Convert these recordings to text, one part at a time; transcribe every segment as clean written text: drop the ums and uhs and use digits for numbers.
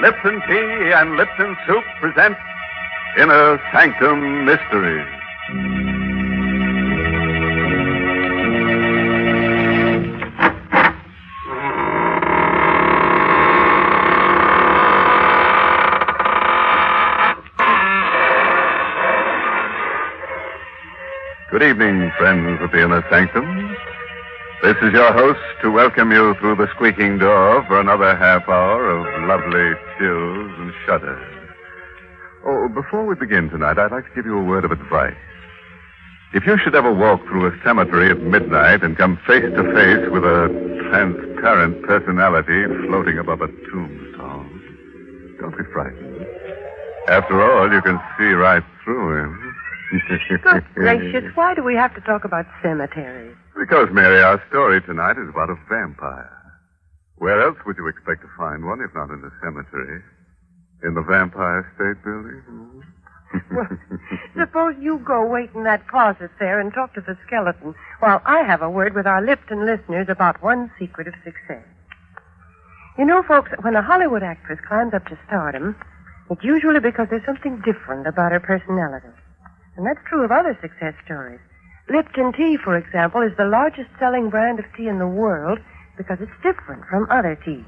Lipton Tea and Lipton Soup present Inner Sanctum Mysteries. Good evening, friends of the Inner Sanctum. This is your host to welcome you through the squeaking door for another half hour of lovely chills and shudders. Oh, before we begin tonight, I'd like to give you a word of advice. If you should ever walk through a cemetery at midnight and come face to face with a transparent personality floating above a tombstone, don't be frightened. After all, you can see right through him. Good gracious, why do we have to talk about cemeteries? Because, Mary, our story tonight is about a vampire. Where else would you expect to find one if not in the cemetery? In the Vampire State Building? Well, suppose you go wait in that closet there and talk to the skeleton while I have a word with our Lipton listeners about one secret of success. You know, folks, when a Hollywood actress climbs up to stardom, it's usually because there's something different about her personality. And that's true of other success stories. Lipton Tea, for example, is the largest selling brand of tea in the world because it's different from other teas.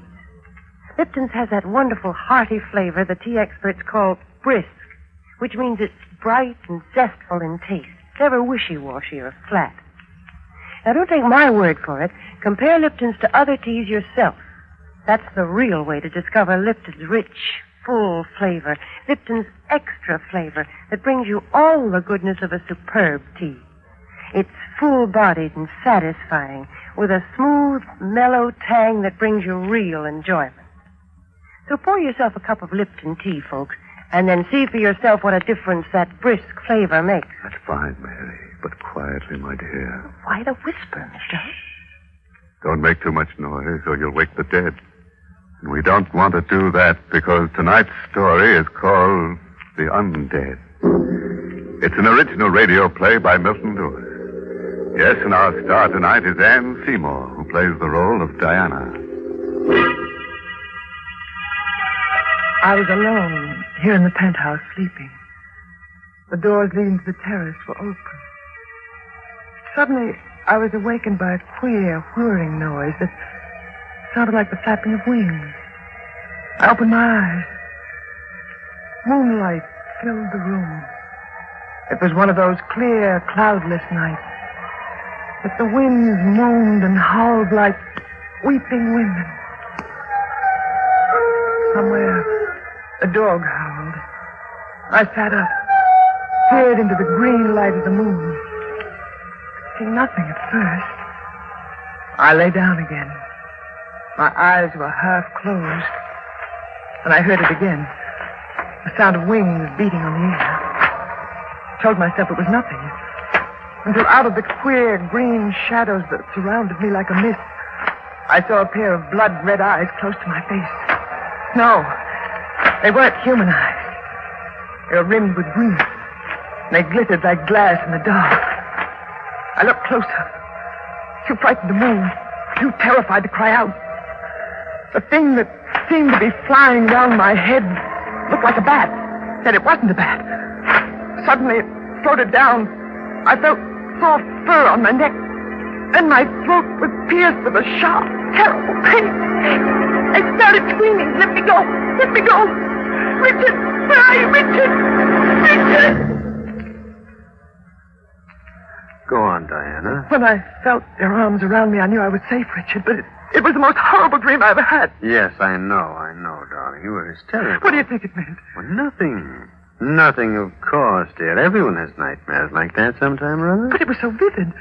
Lipton's has that wonderful hearty flavor the tea experts call brisk, which means it's bright and zestful in taste, never wishy-washy or flat. Now, don't take my word for it. Compare Lipton's to other teas yourself. That's the real way to discover Lipton's rich, full flavor, Lipton's extra flavor that brings you all the goodness of a superb tea. It's full-bodied and satisfying with a smooth, mellow tang that brings you real enjoyment. So pour yourself a cup of Lipton tea, folks, and then see for yourself what a difference that brisk flavor makes. That's fine, Mary, but quietly, my dear. Why the whisper, Mr. Don't make too much noise or you'll wake the dead. And we don't want to do that because tonight's story is called The Undead. It's an original radio play by Milton Lewis. Yes, and our star tonight is Anne Seymour, who plays the role of Diana. I was alone here in the penthouse sleeping. The doors leading to the terrace were open. Suddenly, I was awakened by a queer, whirring noise that sounded like the flapping of wings. I opened my eyes. Moonlight filled the room. It was one of those clear, cloudless nights. But the winds moaned and howled like weeping women. Somewhere, a dog howled. I sat up, peered into the green light of the moon. Seeing nothing at first. I lay down again. My eyes were half closed. And I heard it again. The sound of wings beating on the air. Told myself it was nothing. Until out of the queer green shadows that surrounded me like a mist, I saw a pair of blood-red eyes close to my face. No, they weren't human eyes. They were rimmed with green. They glittered like glass in the dark. I looked closer. Too frightened to move. Too terrified to cry out. The thing that seemed to be flying round my head looked like a bat. Yet it wasn't a bat. Suddenly it floated down. I felt soft fur on my neck. Then my throat was pierced with a sharp, terrible pain. I started screaming, "Let me go! Let me go! Richard! Where are you, Richard? Richard!" Go on, Diana. When I felt their arms around me, I knew I was safe, Richard, but it was the most horrible dream I ever had. Yes, I know, darling. You were hysterical. What do you think it meant? Well, nothing. Nothing, of course, dear. Everyone has nightmares like that sometime or other. But it was so vivid.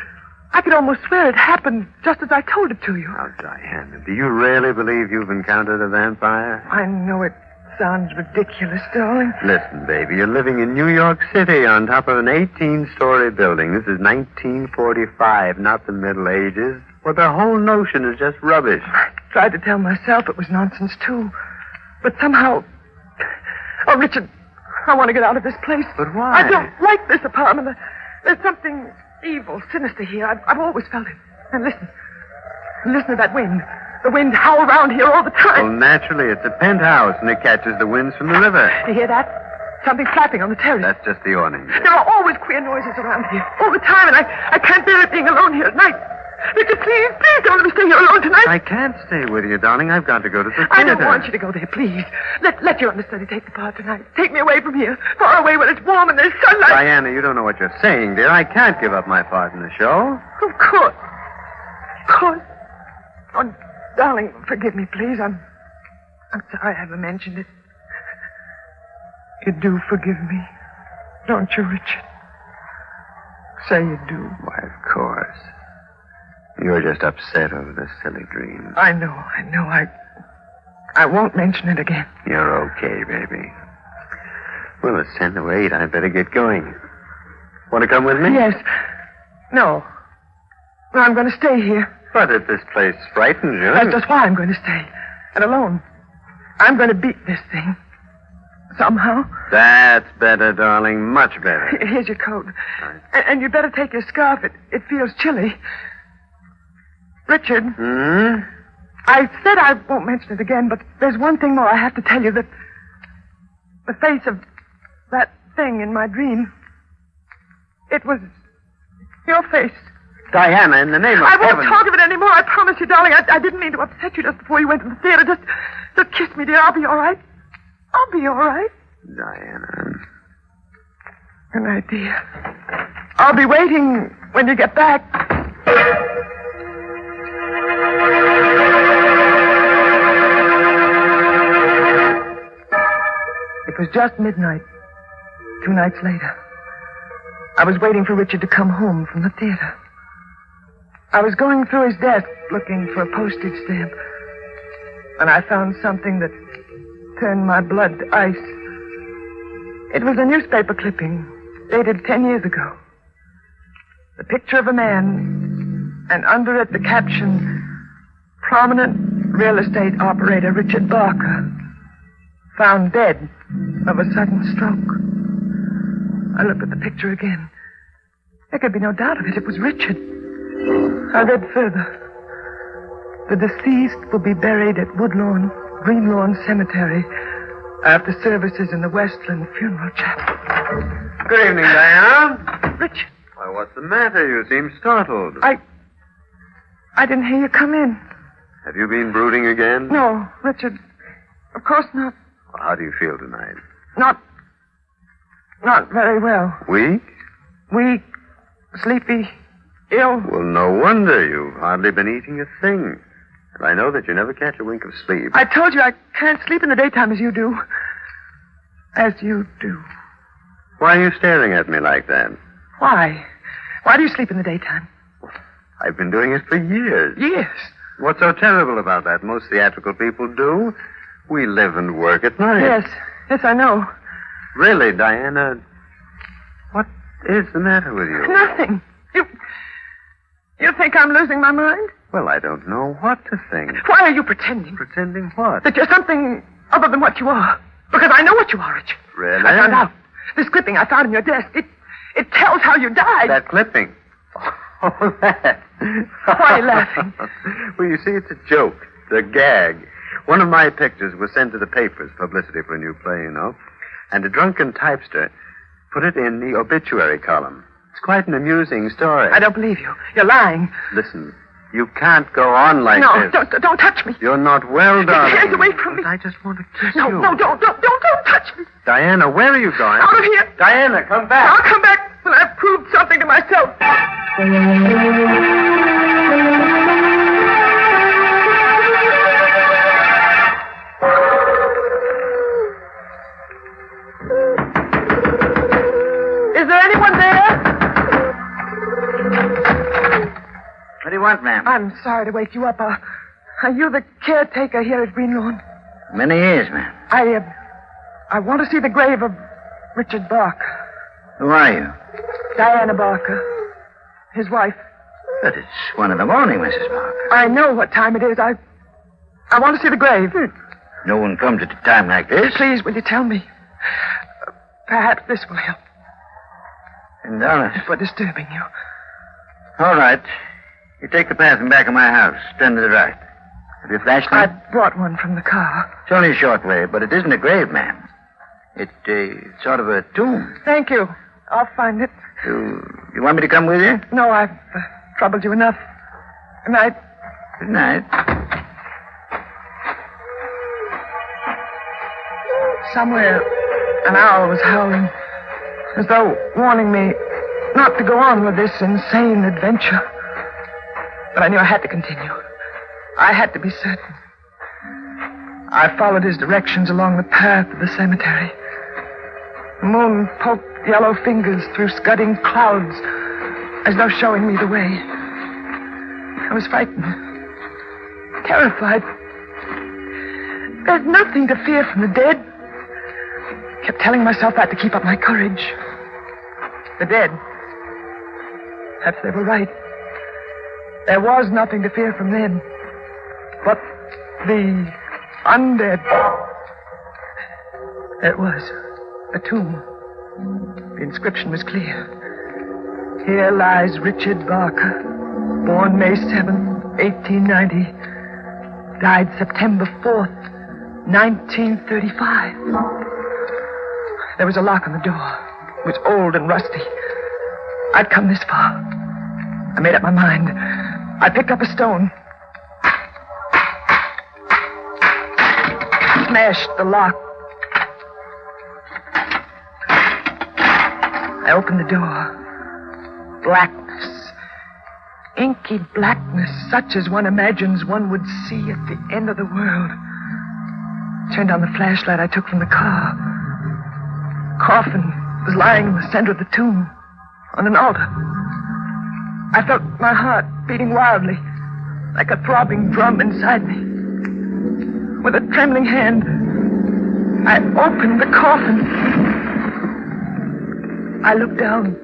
I could almost swear it happened just as I told it to you. Now, Diana, do you really believe you've encountered a vampire? I know it sounds ridiculous, darling. Listen, baby, you're living in New York City on top of an 18-story building. This is 1945, not the Middle Ages. Well, the whole notion is just rubbish. I tried to tell myself it was nonsense, too. But somehow... Oh, Richard, I want to get out of this place. But why? I don't like this apartment. There's something evil, sinister here. I've always felt it. And listen. Listen to that wind. The wind howls around here all the Well, time. naturally, it's a penthouse, and it catches the winds from the river. You hear that? Something flapping on the terrace. That's just the awning. There are always queer noises around here. All the time, and I can't bear it being alone here at night. Richard, please don't let me stay here alone tonight. I can't stay with you, darling. I've got to go to the theater. I don't want you to go there, please. Let your understudy take the part tonight. Take me away from here. Far away where it's warm and there's sunlight. Diana, you don't know what you're saying, dear. I can't give up my part in the show. Of course. Of course. Oh, darling, forgive me, please. I'm sorry I ever mentioned it. You do forgive me, don't you, Richard? Say you do. Why, of course. You're just upset over this silly dream. I know. I won't mention it again. You're okay, baby. Well, it's 10 to 8. I'd better get going. Want to come with me? Yes. No. No, I'm going to stay here. But if this place frightens you... That's just why I'm going to stay. And alone. I'm going to beat this thing. Somehow. That's better, darling. Much better. Here's your coat. Right. And you'd better take your scarf. It feels chilly. Richard. Hmm? I said I won't mention it again, but there's one thing more I have to tell you, that the face of that thing in my dream, it was your face. Diana, in the name of I won't heaven... talk of it anymore, I promise you, darling. I didn't mean to upset you just before you went to the theater. Just kiss me, dear. I'll be all right. I'll be all right. Diana... Good night, dear. I'll be waiting when you get back. It was just midnight. 2 nights later. I was waiting for Richard to come home from the theater. I was going through his desk looking for a postage stamp. And I found something that turned my blood to ice. It was a newspaper clipping dated 10 years ago. The picture of a man, and under it the caption, "Prominent real estate operator Richard Barker, found dead of a sudden stroke." I looked at the picture again. There could be no doubt of it. It was Richard. I read further. The deceased will be buried at Woodlawn, Greenlawn Cemetery after services in the Westland Funeral Chapel. Good evening, Diana. Richard. Why, what's the matter? You seem startled. I didn't hear you come in. Have you been brooding again? No, Richard. Of course not. Well, how do you feel tonight? Not very well. Weak? Weak, sleepy, ill. Well, no wonder. You've hardly been eating a thing. And I know that you never catch a wink of sleep. I told you I can't sleep in the daytime as you do. As you do. Why are you staring at me like that? Why? Why do you sleep in the daytime? I've been doing it for years. Years. What's so terrible about that? Most theatrical people do. We live and work at night. Yes, I know. Really, Diana, what is the matter with you? Nothing. You think I'm losing my mind? Well, I don't know what to think. Why are you pretending? Pretending what? That you're something other than what you are. Because I know what you are, Richard. Really? I found out. This clipping I found in your desk, it tells how you died. That clipping? Oh, that. Why are you laughing? Well, you see, it's a joke. It's a gag. One of my pictures was sent to the papers, publicity for a new play, you know. And a drunken typester put it in the obituary column. It's quite an amusing story. I don't believe you. You're lying. Listen, you can't go on like No, this. don't touch me. You're not well, Get your darling. hands away from me. But I just want to kiss No, you. no, don't touch me. Diana, where are you going? Out of here. Diana, come back. I'll come back when I've proved something to myself. Is there anyone there? What do you want, ma'am? I'm sorry to wake you up. Are you the caretaker here at Greenlawn? Many years, ma'am. I want to see the grave of Richard Barker. Who are you? Diana Barker. His wife. But it's 1 a.m, Mrs. Barker. I know what time it is. I want to see the grave. No one comes at a time like this. Please, will you tell me? Perhaps this will help. $10. For disturbing you. All right. You take the path in back of my house. Turn to the right. Have you a flashlight? I brought one from the car. It's only a short way, but it isn't a grave, ma'am. It's sort of a tomb. Thank you. I'll find it. You want me to come with you? No, I've troubled you enough. Good night. Good night. Somewhere, an owl was howling, as though warning me not to go on with this insane adventure. But I knew I had to continue. I had to be certain. I followed his directions along the path of the cemetery. The moon poked yellow fingers through scudding clouds, as though showing me the way. I was frightened, terrified. There's nothing to fear from the dead. Kept telling myself that to keep up my courage. The dead. Perhaps they were right. There was nothing to fear from them. But the undead. It was a tomb. The inscription was clear. Here lies Richard Barker, born May 7th, 1890. Died September 4th, 1935. There was a lock on the door. It was old and rusty. I'd come this far. I made up my mind. I picked up a stone. Smashed the lock. I opened the door. Blackness. Inky blackness, such as one imagines one would see at the end of the world. Turned on the flashlight I took from the car. Coffin was lying in the center of the tomb, on an altar. I felt my heart beating wildly, like a throbbing drum inside me. With a trembling hand, I opened the coffin. I looked down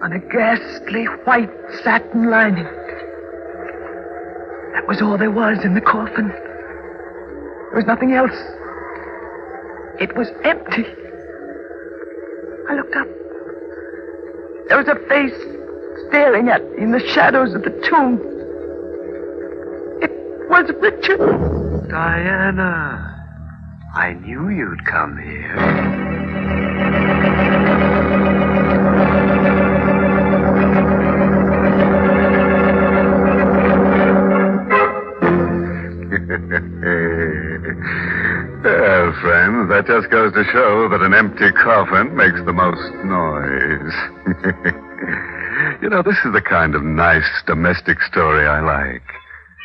on a ghastly white satin lining. That was all there was in the coffin. There was nothing else. It was empty. I looked up. There was a face staring at me in the shadows of the tomb. It was Richard. Diana, I knew you'd come here. Well, friends, that just goes to show that an empty coffin makes the most noise. You know, this is the kind of nice domestic story I like.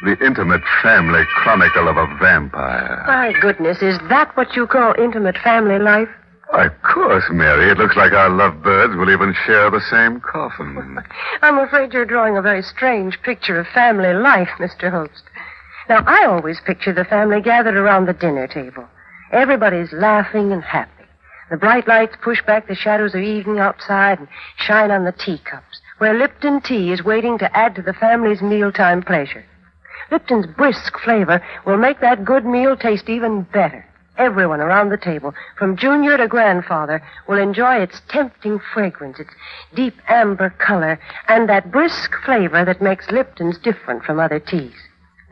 The intimate family chronicle of a vampire. My goodness, is that what you call intimate family life? Of course, Mary. It looks like our lovebirds will even share the same coffin. I'm afraid you're drawing a very strange picture of family life, Mr. Host. Now, I always picture the family gathered around the dinner table. Everybody's laughing and happy. The bright lights push back the shadows of evening outside and shine on the teacups, where Lipton tea is waiting to add to the family's mealtime pleasure. Lipton's brisk flavor will make that good meal taste even better. Everyone around the table, from junior to grandfather, will enjoy its tempting fragrance, its deep amber color, and that brisk flavor that makes Lipton's different from other teas.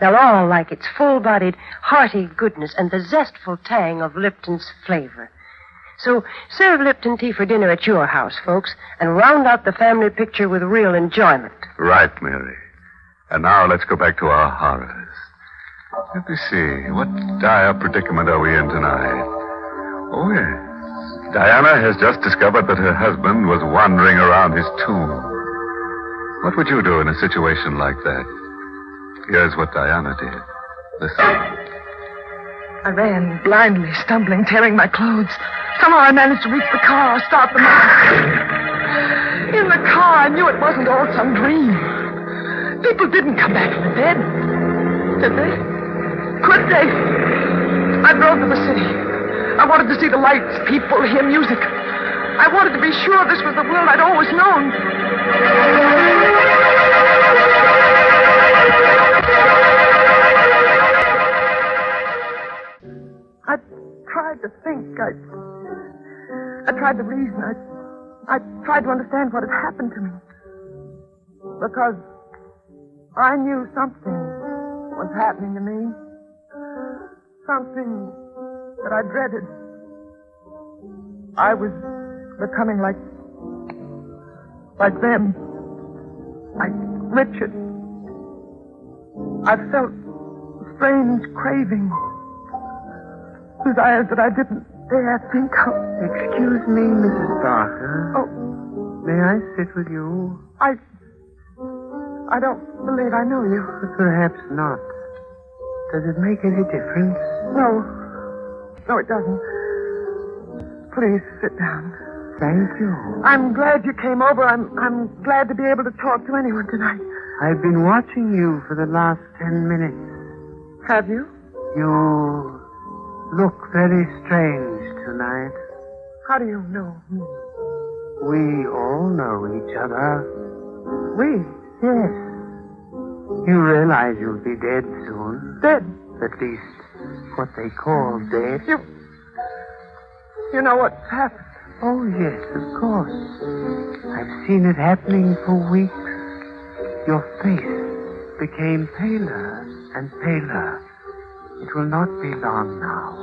They'll all like its full-bodied, hearty goodness and the zestful tang of Lipton's flavor. So serve Lipton tea for dinner at your house, folks, and round out the family picture with real enjoyment. Right, Mary. And now let's go back to our horrors. Let me see. What dire predicament are we in tonight? Oh, yes. Diana has just discovered that her husband was wandering around his tomb. What would you do in a situation like that? Here's what Diana did. Listen. I ran blindly, stumbling, tearing my clothes. Somehow I managed to reach the car, start the motor. In the car, I knew it wasn't all some dream. People didn't come back from the dead, did they? Could they? I drove to the city. I wanted to see the lights, people, hear music. I wanted to be sure this was the world I'd always known. I tried to think. I tried to reason. I tried to understand what had happened to me. Because I knew something was happening to me. Something that I dreaded. I was becoming like them. Like Richard. I felt strange cravings. Desires that I didn't dare think of. Excuse me, Mrs. Barker. Oh. May I sit with you? I don't believe I know you. Perhaps not. Does it make any difference? No. No, it doesn't. Please sit down. Thank you. I'm glad you came over. I'm glad to be able to talk to anyone tonight. I've been watching you for the last 10 minutes. Have you? You look very strange tonight. How do you know me? We all know each other. We? Yes. You realize you'll be dead soon. Dead? At least what they call dead. You know what's happened? Oh, yes, of course. I've seen it happening for weeks. Your face became paler and paler. It will not be long now.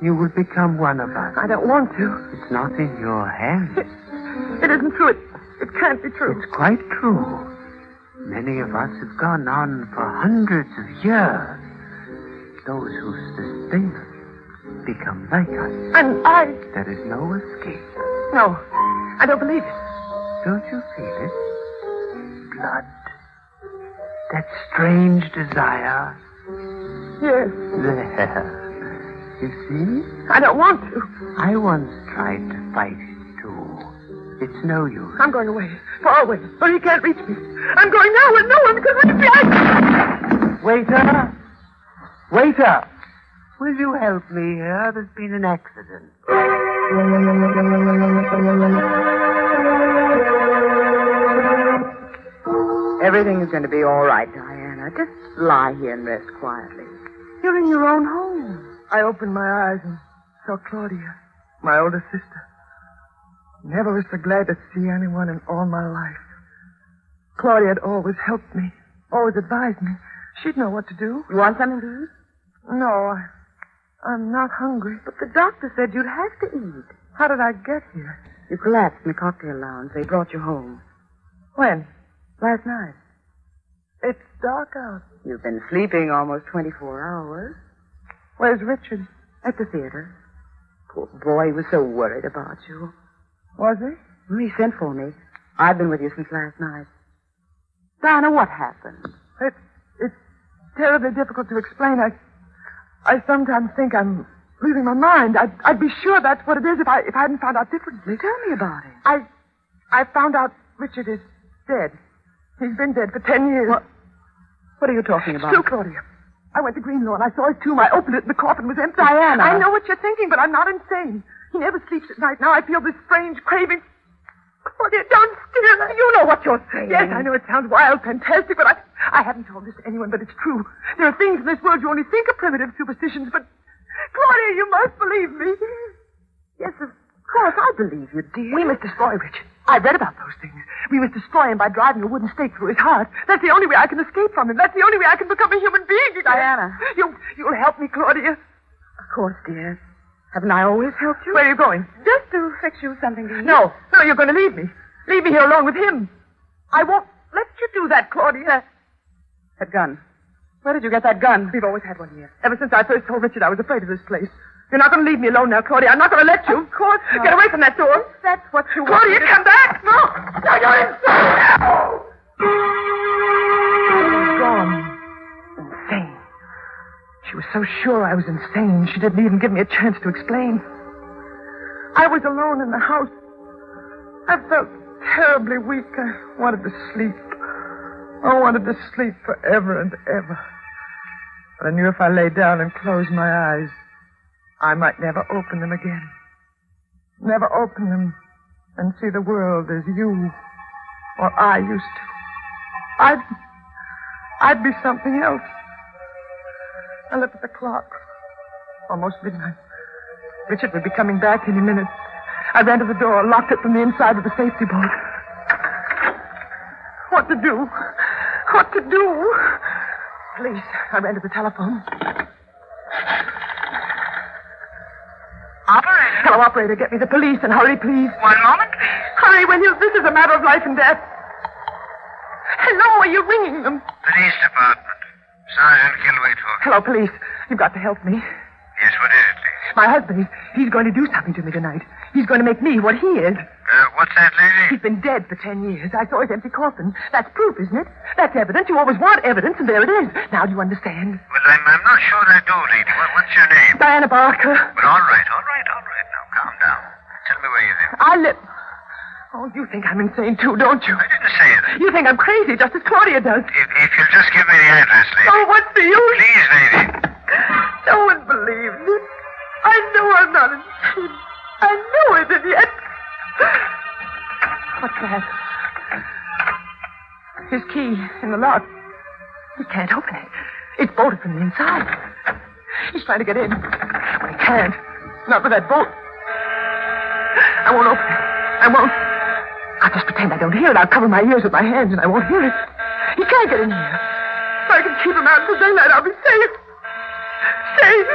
You will become one of us. I don't want to. It's not in your hands. It isn't true. It can't be true. It's quite true. Many of us have gone on for hundreds of years. Those who sustain us become like us. And I... There is no escape. No, I don't believe it. Don't you feel it? Blood. That strange desire. Yes. There. You see? I don't want to. I once tried to fight it, too. It's no use. I'm going away. Far away. Where he can't reach me. I'm going now where no one can reach me. Waiter! Waiter! Will you help me here? There's been an accident. Everything is going to be all right, Diana. Just lie here and rest quietly. You're in your own home. I opened my eyes and saw Claudia, my older sister. Never was so glad to see anyone in all my life. Claudia had always helped me, always advised me. She'd know what to do. You want something to eat? No, I'm not hungry. But the doctor said you'd have to eat. How did I get here? You collapsed in the cocktail lounge. They brought you home. When? Last night. It's dark out. You've been sleeping almost 24 hours. Where's Richard? At the theater. Poor boy, he was so worried about you. Was he? He sent for me. I've been with you since last night. Diana, what happened? It's terribly difficult to explain. I sometimes think I'm losing my mind. I'd be sure that's what it is if I hadn't found out differently. Tell me about it. I found out Richard is dead. He's been dead for 10 years. What are you talking about? Still, Claudia. I went to Greenlaw and I saw his tomb. I opened it and the coffin was empty. Diana. I know what you're thinking, but I'm not insane. He never sleeps at night. Now I feel this strange craving. Claudia, don't steer. You know what you're saying. Yes, I know it sounds wild, fantastic, but I haven't told this to anyone, but it's true. There are things in this world you only think are primitive superstitions, but Claudia, you must believe me. Yes, of course, I believe you, dear. We must destroy Richard. I've read about those things. We must destroy him by driving a wooden stake through his heart. That's the only way I can escape from him. That's the only way I can become a human being again. Diana. You'll help me, Claudia. Of course, dear. Haven't I always helped you? Where are you going? Just to fix you something to eat. No, you're going to leave me. Leave me here along with him. I won't let you do that, Claudia. That gun. Where did you get that gun? We've always had one here. Ever since I first told Richard I was afraid of this place. You're not going to leave me alone now, Claudia. I'm not going to let you. Of course not. Get away from that door. That's what you want. Claudia, come back! No! No, you're insane! No! She's gone. Insane. She was so sure I was insane, she didn't even give me a chance to explain. I was alone in the house. I felt terribly weak. I wanted to sleep. I wanted to sleep forever and ever. But I knew if I lay down and closed my eyes, I might never open them again. Never open them and see the world as you or I used to. I'd be something else. I looked at the clock. Almost midnight. Richard would be coming back any minute. I ran to the door, locked it from the inside with a safety bolt. What to do? What to do? police. I ran to the telephone. Operator? Hello, operator. Get me the police and hurry, please. 1 moment, please. Hurry, will you? This is a matter of life and death. Hello, are you ringing them? Police department. Sergeant Kilwaitford. Hello, police. You've got to help me. Yes, what is it, please? My husband, he's going to do something to me tonight. He's going to make me what he is. What's that, lady? He's been dead for 10 years. I saw his empty coffin. That's proof, isn't it? That's evidence. You always want evidence, and there it is. Now, do you understand? Well, I'm not sure I do, lady. What's your name? Diana Barker. Well, all right. Now, calm down. Tell me where you live. I live... Oh, you think I'm insane, too, don't you? I didn't say that. You think I'm crazy, just as Claudia does. If you'll just give me the address, lady. Oh, what's the use? Please, lady. No one believes it. I know I'm not insane. I know it, and yet... What's that? His key in the lock. He can't open it. It's bolted from the inside. He's trying to get in. But he can't. Not with that bolt. I won't open it. I won't. I'll just pretend I don't hear it. I'll cover my ears with my hands and I won't hear it. He can't get in here. If I can keep him out until daylight, I'll be safe. Safe.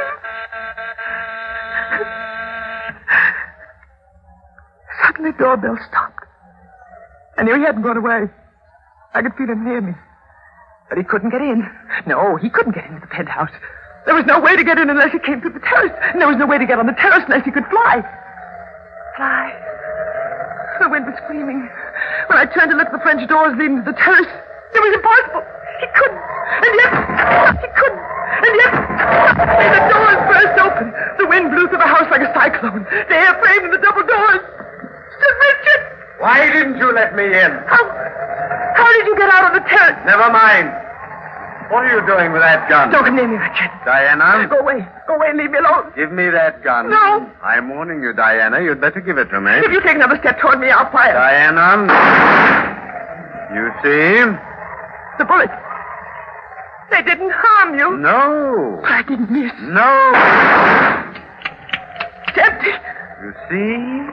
Suddenly, the doorbell stopped. I knew he hadn't gone away. I could feel him near me. But he couldn't get in. No, he couldn't get into the penthouse. There was no way to get in unless he came through the terrace. And there was no way to get on the terrace unless he could fly. Fly. The wind was screaming. When I turned to look at the French doors leading to the terrace, it was impossible. He couldn't. And yet, he couldn't. And yet, suddenly the doors burst open. The wind blew through the house like a cyclone. The air framed in the double doors. Stood Richard. Why didn't you let me in? How did you get out on the terrace? Never mind. What are you doing with that gun? Don't come near me, Richard. Diana? Go away. Go away and leave me alone. Give me that gun. No. I'm warning you, Diana. You'd better give it to me. If you take another step toward me, I'll fire. Diana. You see? The bullets. They didn't harm you. No. I didn't miss. No. It's empty. You see?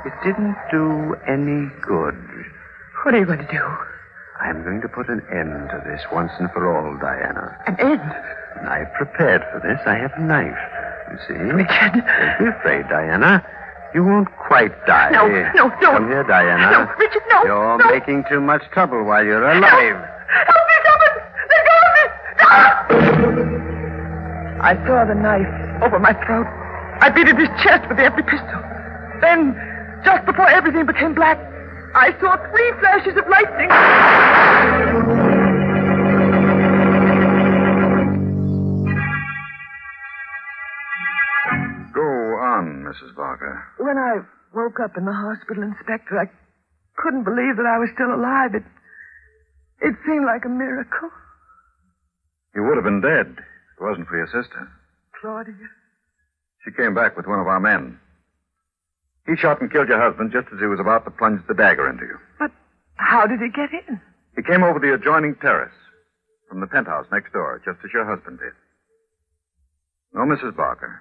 It didn't do any good. What are you going to do? I'm going to put an end to this once and for all, Diana. An end? And I've prepared for this. I have a knife. You see? Richard. Don't be afraid, Diana. You won't quite die. No, don't. Come here, Diana. No, Richard, no. You're no. making too much trouble while you're alive. Help me, someone! Let go of me! No! I saw the knife over my throat. I beat at his chest with the empty pistol. Then, just before everything became black, I saw 3 flashes of lightning. Go on, Mrs. Barker. When I woke up in the hospital, Inspector, I couldn't believe that I was still alive. It seemed like a miracle. You would have been dead if it wasn't for your sister. Claudia. She came back with one of our men. He shot and killed your husband just as he was about to plunge the dagger into you. But how did he get in? He came over the adjoining terrace from the penthouse next door, just as your husband did. No, Mrs. Barker.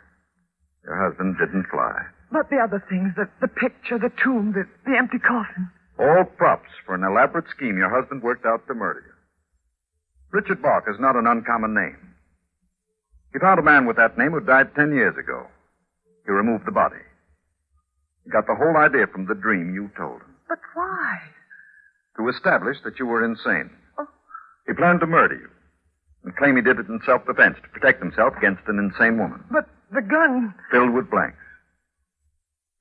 Your husband didn't fly. But the other things, the picture, the tomb, the empty coffin. All props for an elaborate scheme your husband worked out to murder you. Richard Barker is not an uncommon name. He found a man with that name who died 10 years ago. He removed the body. He got the whole idea from the dream you told him. But why? To establish that you were insane. Oh. He planned to murder you and claim he did it in self-defense to protect himself against an insane woman. But the gun... Filled with blanks.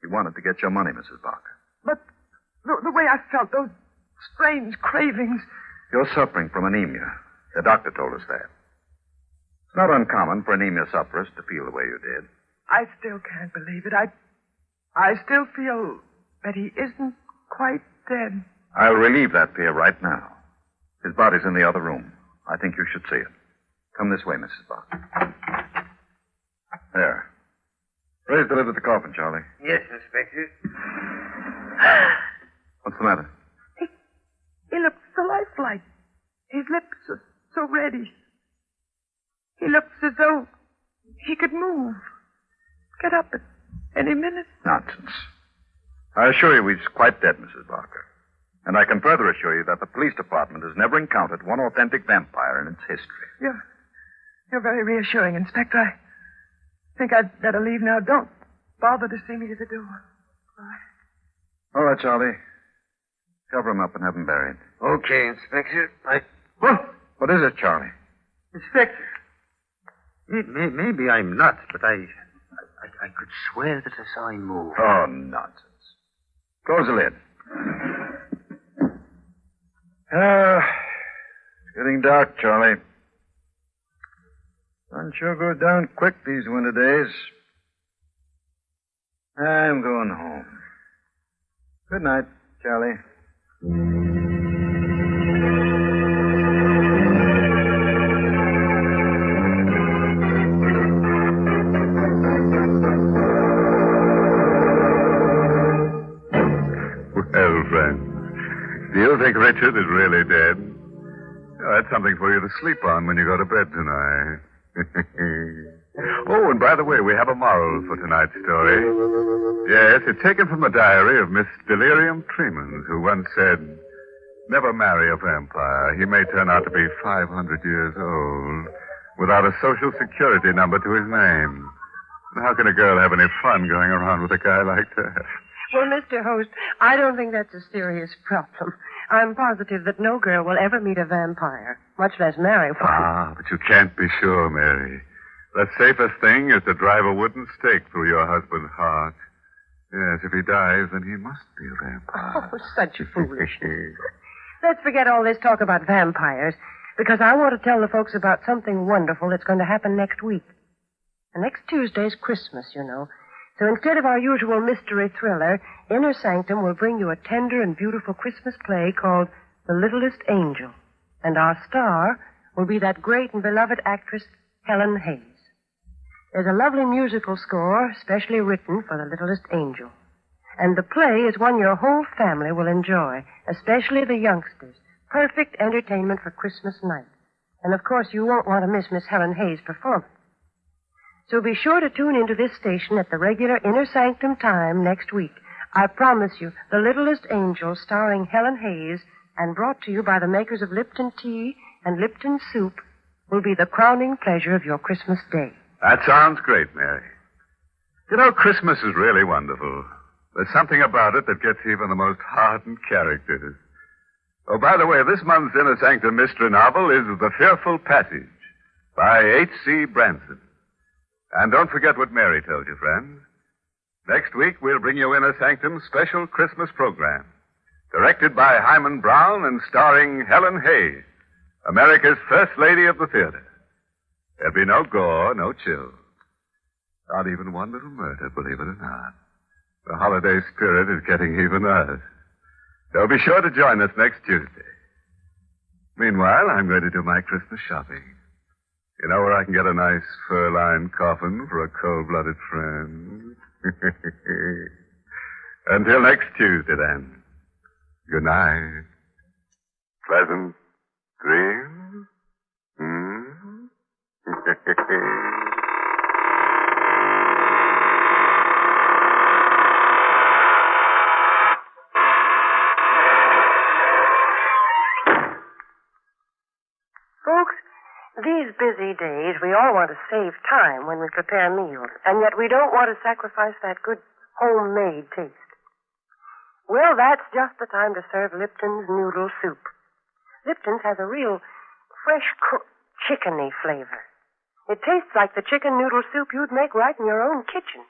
He wanted to get your money, Mrs. Barker. But the way I felt, those strange cravings... You're suffering from anemia. The doctor told us that. It's not uncommon for anemia sufferers to feel the way you did. I still can't believe it. I still feel that he isn't quite dead. I'll relieve that fear right now. His body's in the other room. I think you should see it. Come this way, Mrs. Barker. There. Raise the lid of the coffin, Charlie. Yes, Inspector. What's the matter? He looks so lifelike. His lips are so reddish. He looks as though he could move. Get up at any minute. Nonsense. I assure you he's quite dead, Mrs. Barker. And I can further assure you that the police department has never encountered one authentic vampire in its history. You're very reassuring, Inspector. I think I'd better leave now. Don't bother to see me at the door. All right, Charlie. Cover him up and have him buried. Okay, Inspector. What is it, Charlie? Inspector. Maybe I'm nuts, but I could swear that I saw him move. Oh, nonsense. Close the lid. It's getting dark, Charlie. Sun sure goes down quick these winter days. I'm going home. Good night, Charlie. Well, friends, do you think Richard is really dead? Oh, that's something for you to sleep on when you go to bed tonight. Oh, and by the way, we have a moral for tonight's story. Yes, it's taken from a diary of Miss Delirium Tremens, who once said, "Never marry a vampire. He may turn out to be 500 years old without a social security number to his name. How can a girl have any fun going around with a guy like that?" Well, Mr. Host, I don't think that's a serious problem. I'm positive that no girl will ever meet a vampire, much less marry one. Ah, but you can't be sure, Mary. The safest thing is to drive a wooden stake through your husband's heart. Yes, if he dies, then he must be a vampire. Oh, such foolishness. Let's forget all this talk about vampires, because I want to tell the folks about something wonderful that's going to happen next week. And next Tuesday's Christmas, you know. So instead of our usual mystery thriller, Inner Sanctum will bring you a tender and beautiful Christmas play called The Littlest Angel. And our star will be that great and beloved actress, Helen Hayes. There's a lovely musical score specially written for The Littlest Angel. And the play is one your whole family will enjoy, especially the youngsters. Perfect entertainment for Christmas night. And of course you won't want to miss Miss Helen Hayes' performance. So be sure to tune into this station at the regular Inner Sanctum time next week. I promise you, The Littlest Angel, starring Helen Hayes, and brought to you by the makers of Lipton Tea and Lipton Soup, will be the crowning pleasure of your Christmas day. That sounds great, Mary. You know, Christmas is really wonderful. There's something about it that gets even the most hardened characters. Oh, by the way, this month's Inner Sanctum mystery novel is The Fearful Passage by H.C. Branson. And don't forget what Mary told you, friends. Next week, we'll bring you Inner Sanctum's special Christmas program, directed by Himan Brown and starring Helen Hayes, America's First Lady of the Theater. There'll be no gore, no chill. Not even one little murder, believe it or not. The holiday spirit is getting even us. So be sure to join us next Tuesday. Meanwhile, I'm going to do my Christmas shopping. You know where I can get a nice fur-lined coffin for a cold-blooded friend? Until next Tuesday, then. Good night. Pleasant dreams. Folks, these busy days, we all want to save time when we prepare meals, and yet we don't want to sacrifice that good homemade taste. Well, that's just the time to serve Lipton's noodle soup. Lipton's has a real fresh-cooked, chickeny flavor. It tastes like the chicken noodle soup you'd make right in your own kitchen,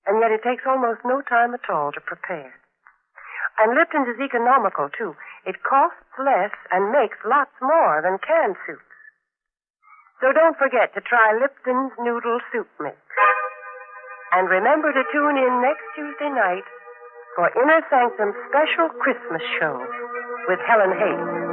and yet it takes almost no time at all to prepare. And Lipton's is economical, too. It costs less and makes lots more than canned soups. So don't forget to try Lipton's Noodle Soup Mix. And remember to tune in next Tuesday night for Inner Sanctum's special Christmas show with Helen Hayes.